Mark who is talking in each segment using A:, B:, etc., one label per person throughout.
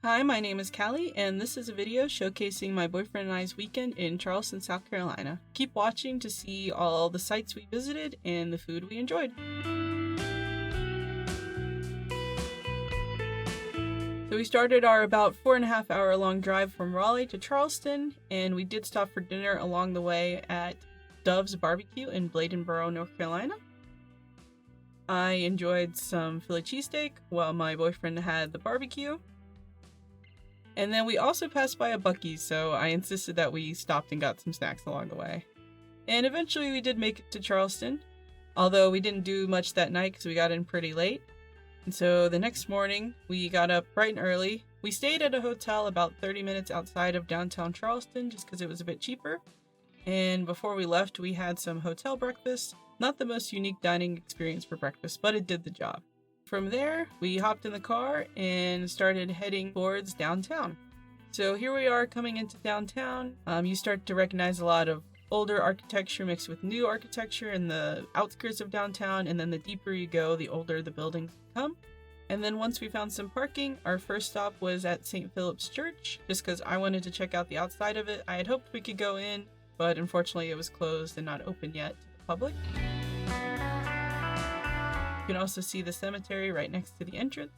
A: Hi, my name is Callie, and this is a video showcasing my boyfriend and I's weekend in Charleston, South Carolina. Keep watching to see all the sites we visited and the food we enjoyed. So we started our about 4.5 hour long drive from Raleigh to Charleston, and we did stop for dinner along the way at Dove's Barbecue in Bladenboro, North Carolina. I enjoyed some Philly cheesesteak while my boyfriend had the barbecue. And then we also passed by a Buc-ee's, so I insisted that we stopped and got some snacks along the way. And eventually we did make it to Charleston, although we didn't do much that night because we got in pretty late. And so the next morning, we got up bright and early. We stayed at a hotel about 30 minutes outside of downtown Charleston just because it was a bit cheaper. And before we left, we had some hotel breakfast. Not the most unique dining experience for breakfast, but it did the job. From there, we hopped in the car and started heading towards downtown. So here we are coming into downtown. You start to recognize a lot of older architecture mixed with new architecture in the outskirts of downtown, and then the deeper you go, the older the buildings become. And then once we found some parking, our first stop was at St. Philip's Church, just because I wanted to check out the outside of it. I had hoped we could go in, but unfortunately it was closed and not open yet to the public. You can also see the cemetery right next to the entrance.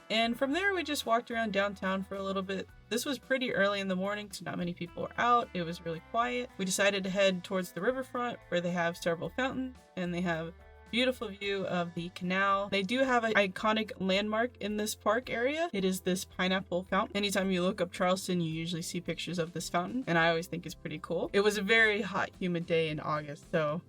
A: And from there, we just walked around downtown for a little bit. This was pretty early in the morning, so not many people were out. It was really quiet. We decided to head towards the riverfront, where they have several fountains, and they have a beautiful view of the canal. They do have an iconic landmark in this park area. It is this pineapple fountain. Anytime you look up Charleston, you usually see pictures of this fountain, and I always think it's pretty cool. It was a very hot, humid day in August, so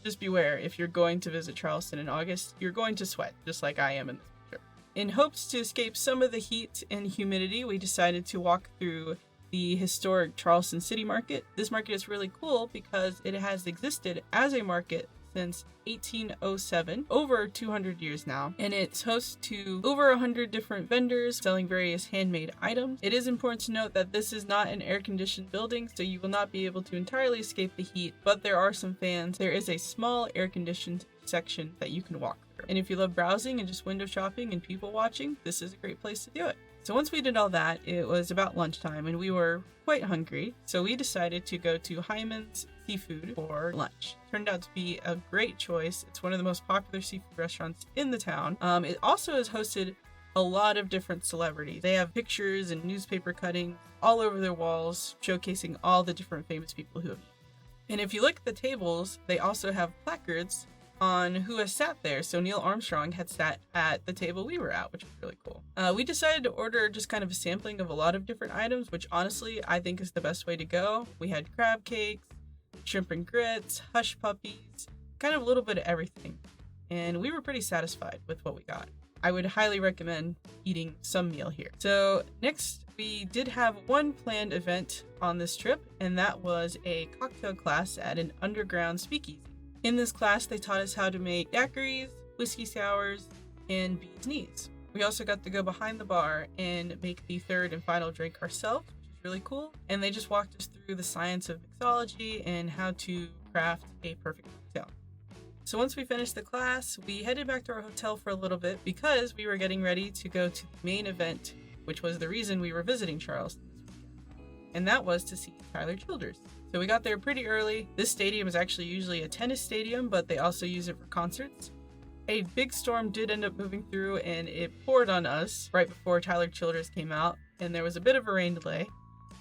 A: just beware. If you're going to visit Charleston in August, you're going to sweat, just like I am in this. In hopes to escape some of the heat and humidity, we decided to walk through the historic Charleston City Market. This market is really cool because it has existed as a market since 1807, over 200 years now, and it's host to over 100 different vendors selling various handmade items. It is important to note that this is not an air-conditioned building, so you will not be able to entirely escape the heat, but there are some fans. There is a small air-conditioned section that you can walk through. And if you love browsing and just window shopping and people watching, this is a great place to do it. So once we did all that, it was about lunchtime and we were quite hungry, so we decided to go to Hyman's Seafood for lunch. Turned out to be a great choice. It's one of the most popular seafood restaurants in the town. It also has hosted a lot of different celebrities. They have pictures and newspaper cuttings all over their walls showcasing all the different famous people who have eaten. And if you look at the tables, they also have placards on who has sat there. So Neil Armstrong had sat at the table we were at, which was really cool. We decided to order just kind of a sampling of a lot of different items, which honestly I think is the best way to go. We had crab cakes, shrimp and grits, hush puppies, kind of a little bit of everything. And we were pretty satisfied with what we got. I would highly recommend eating some meal here. So next, we did have one planned event on this trip, and that was a cocktail class at an underground speakeasy. In this class, they taught us how to make daiquiris, whiskey sours, and bee's knees. We also got to go behind the bar and make the third and final drink ourselves, which was really cool. And they just walked us through the science of mixology and how to craft a perfect cocktail. So once we finished the class, we headed back to our hotel for a little bit because we were getting ready to go to the main event, which was the reason we were visiting Charleston this weekend. And that was to see Tyler Childers. So we got there pretty early. This stadium is actually usually a tennis stadium, but they also use it for concerts. A big storm did end up moving through and it poured on us right before Tyler Childers came out, and there was a bit of a rain delay.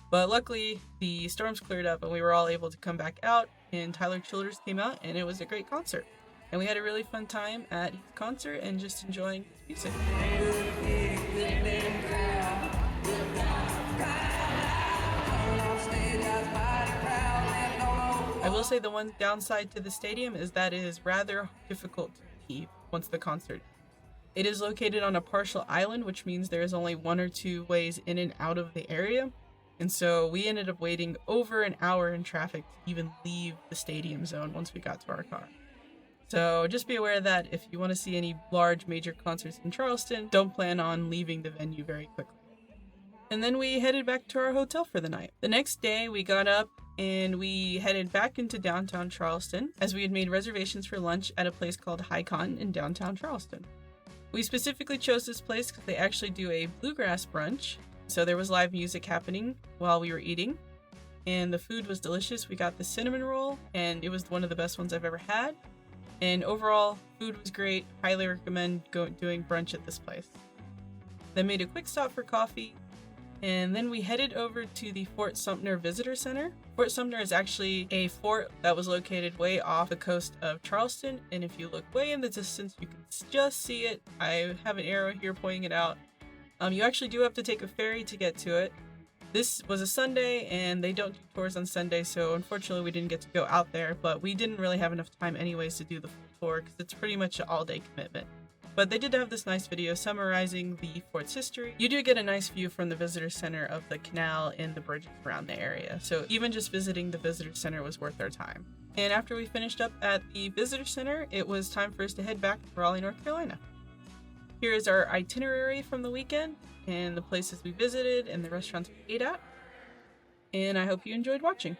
A: But luckily, the storms cleared up and we were all able to come back out, and Tyler Childers came out and it was a great concert. And we had a really fun time at his concert and just enjoying his music. I will say the one downside to the stadium is that it is rather difficult to leave once the concert. It is located on a partial island, which means there is only one or two ways in and out of the area. And so we ended up waiting over an hour in traffic to even leave the stadium zone once we got to our car. So just be aware that if you want to see any large major concerts in Charleston, don't plan on leaving the venue very quickly. And then we headed back to our hotel for the night. The next day we got up and we headed back into downtown Charleston as we had made reservations for lunch at a place called High Con in downtown Charleston. We specifically chose this place because they actually do a bluegrass brunch, so there was live music happening while we were eating, and the food was delicious. We got the cinnamon roll, and it was one of the best ones I've ever had, and overall, food was great. Highly recommend doing brunch at this place. Then made a quick stop for coffee, and then we headed over to the Fort Sumter Visitor Center. Fort Sumter is actually a fort that was located way off the coast of Charleston, and if you look way in the distance, you can just see it. I have an arrow here pointing it out. You actually do have to take a ferry to get to it. This was a Sunday, and they don't do tours on Sunday, so unfortunately we didn't get to go out there, but we didn't really have enough time anyways to do the full tour because it's pretty much an all-day commitment. But they did have this nice video summarizing the fort's history. You do get a nice view from the visitor center of the canal and the bridges around the area, so even just visiting the visitor center was worth our time. And after we finished up at the visitor center, it was time for us to head back to Raleigh, North Carolina. Here is our itinerary from the weekend and the places we visited and the restaurants we ate at. And I hope you enjoyed watching.